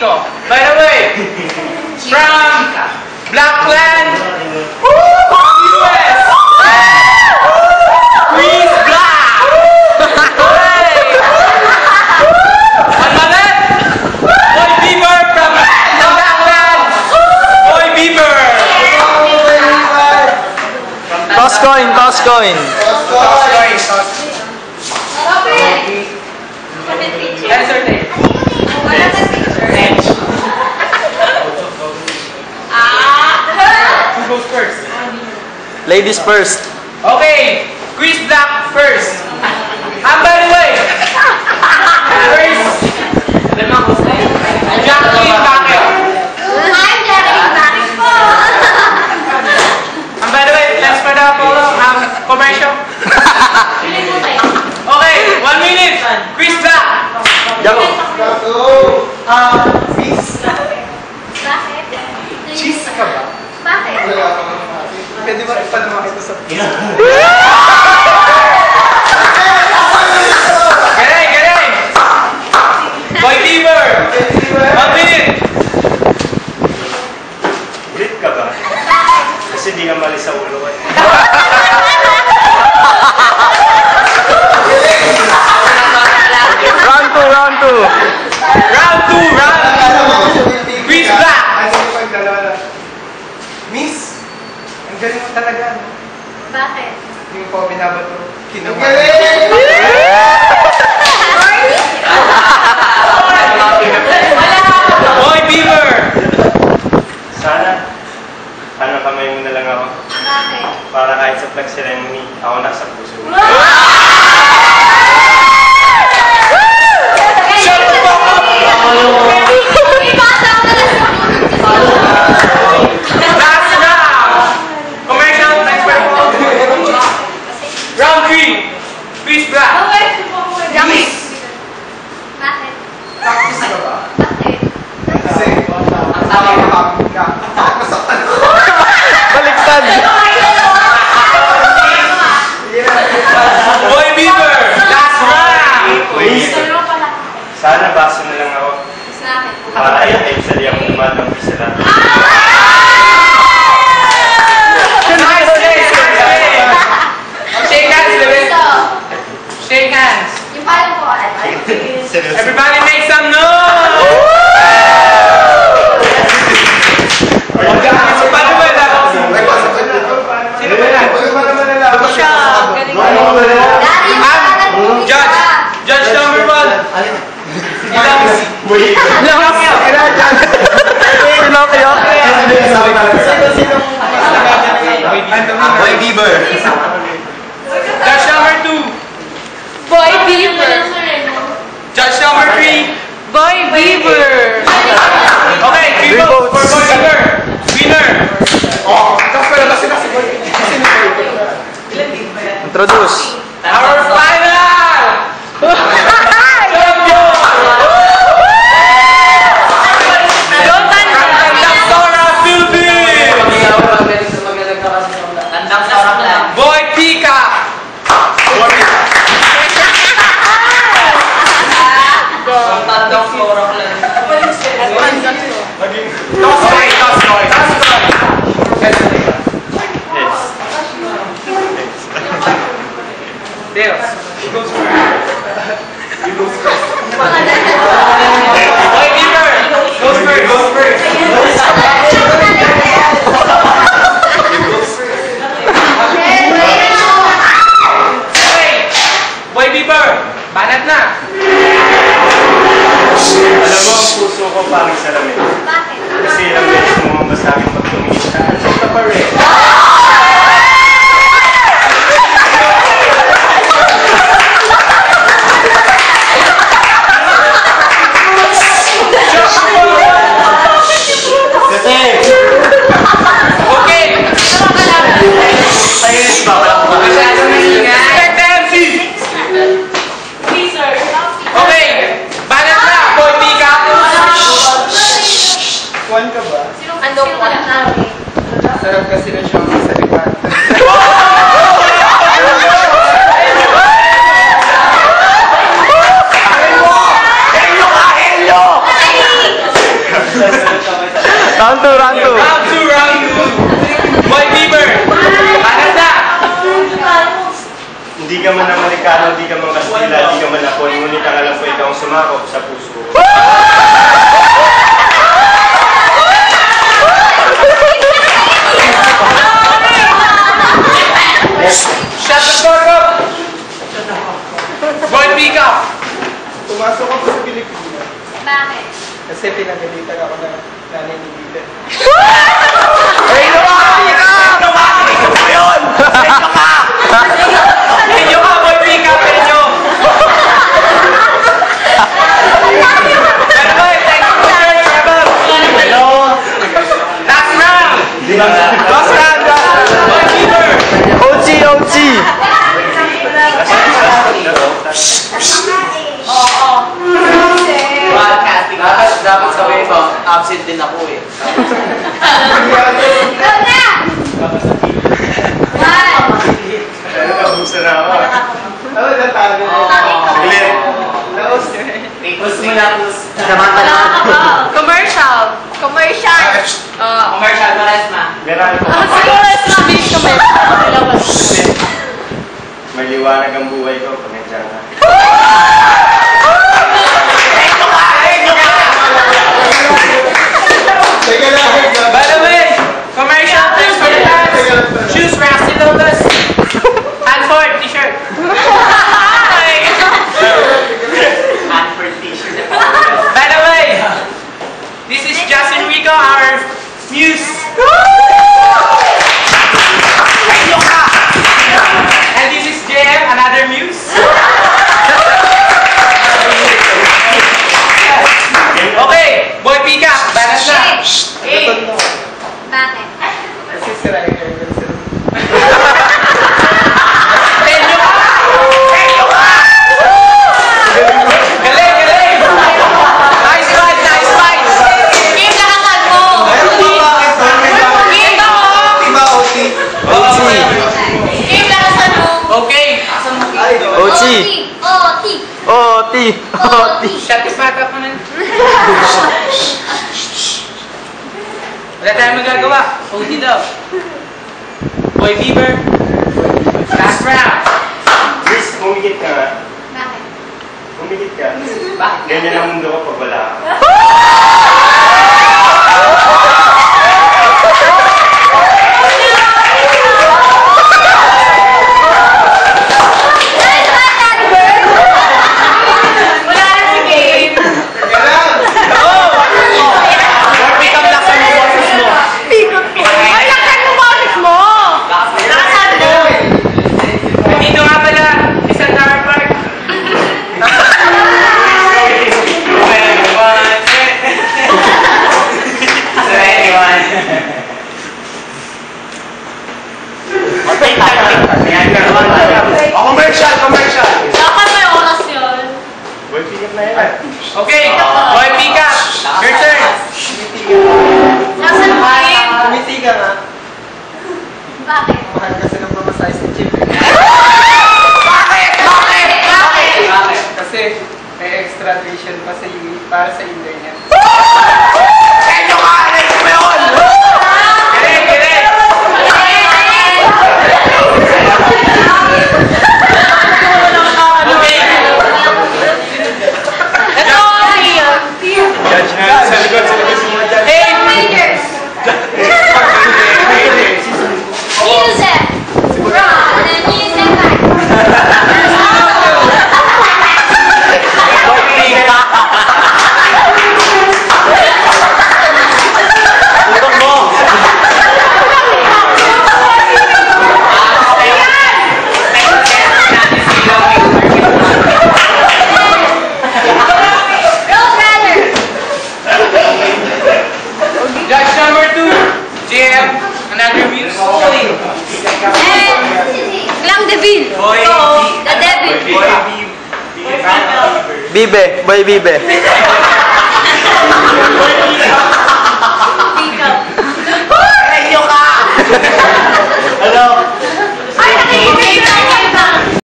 Chico. By the way, from Black Clan, US, Chris Black. Another Boy Beaver from Black Clan, Boy Beaver. Toss coin, toss coin. Answer name. Who goes first? Ladies first. Okay, Chris Black first. By the way, first, Jacqueline Bakit. I'm Jacqueline Bakit po. By the way, let's put up commercial. Okay, 1 minute. Chris Black. Go. Cheese. Bakit? Cheese ka ba? Bakit? Pwede ba ipanama ito sa pizza? Galing! Boy Beaver. 1 minute. Ulit ka ba? Kasi di ka mali sa ulo. Round 2. Round 2. Chris Black. Miss, ang galing mo talaga. No? Bakit? Hindi mo pa binabato. Boy Beaver. Sana, kamay mo na lang ako. Bakit? Para kahit sa flex ceremony, ako nasa puso. Last round. Commercial. Next round 3. Chris Black. Bakit? Bakit? Practice ka ba? Bakit? Kasi, nakakapagod ka. Baliktad. Boy Beaver. Last round. Sana baso na lang ako. Bakit? Para i-type sa liyang naman ng isa lang. Shake hands, Lewis. Shake hands. Yung paano ko? Everybody make some noise. Sino ba yan? Siya. Judge number 1. Pinocchio. Boy Beaver. Judge number 2. Boy Beaver. Judge number 3. Boy Beaver. Okay, 3 votes for Boy Beaver. Winner. Introduce. Our final champion. Laksora Philippines. Boy Pika. Deus. Boy Beaver. Goes first. Okay. Boy Beaver. Banat na. Alam mo, ang puso ko parang salamin. Bakit? Kasi ilang beses mo ba sa akin pagtumingin ka? Ito pa rin. Sarap kasi na siya sa likod. Round 2, round 2. Round 2. Boy Bieber. Banas na. Hindi ka man Amerikano, hindi ka man Kastila, hindi ka man Apon, ngunit ang alam ko ikaw ang sumakop sa puso ko. Shut the fuck up. Boy Pickup. Pumasok ako sa Pilipinas. Bakit? Kasi pinagalitan ako ng nanay ni Bilan. Ay, lumaki ka! Lumaki ka ngayon! Medyo ka! Medyo ka, Boy Pickup. Medyo. Pero boy, thank you for your trouble. Hello! Last round. Last round. Boy Bieber. OG, OG! Dapat sabihin mo, absent din ako eh. Go na! One. Ano ka, busa na ako. Ano na tayo? Saglit. Naos. Pus mo na, pus. Samantala. Commercial. Commercial. Commercial mo, Resma. Meron ko. Maliwanag ang buhay ko pag nandiyan ka. Teka lang. By the way, commercial thanks for the dance. Shoes Rasty Lotus. Hanford t-shirt. Hanford t-shirt. By the way, this is Justin Rico, our muse. And this is JM, another muse. Okay, Boy Pickup, banas na. Hey. Bakit? Kasi sila yung Everson. Tenyo ka! Tenyo ka! Galing, galing! Nice fight, nice fight! Game lakasan mo! Game mo! Iba, OT. Game lakasan mo! Okay, OG! OT! OT! OT! shut this mouth up naman. Wala tayong magagawa. OT daw. Boy Bieber. Last round. Chris, umigit ka nga. Bakit? Umigit ka. Ganyan ang mundo ko pag wala ka. Wala na si game! Boy Pickup, laksan mo boses mo. Ay, laksan mo boses mo! Lakasan mo! Dito nga pala, isang Tower Park. Commercial, commercial! Dapat may oras yun. Boy, pick na yan. Okay, Boy Pickup, your turn. Laksan mo game! Umiti ka nga. Bakit? Mahal kasi ng pamasahe sa chip. Bakit? Kasi may extra tuition pa sa para sa internet. Galing, galing. Okay. Ito, here. Judge na. Sa likod, sa likod. Hey, Rangers. Music. From the music bank. Road runner. Judge number 2, JM, another muse. And Glam Deville. Boy, So, the devil. Boy, Bibe! Boy Bibe!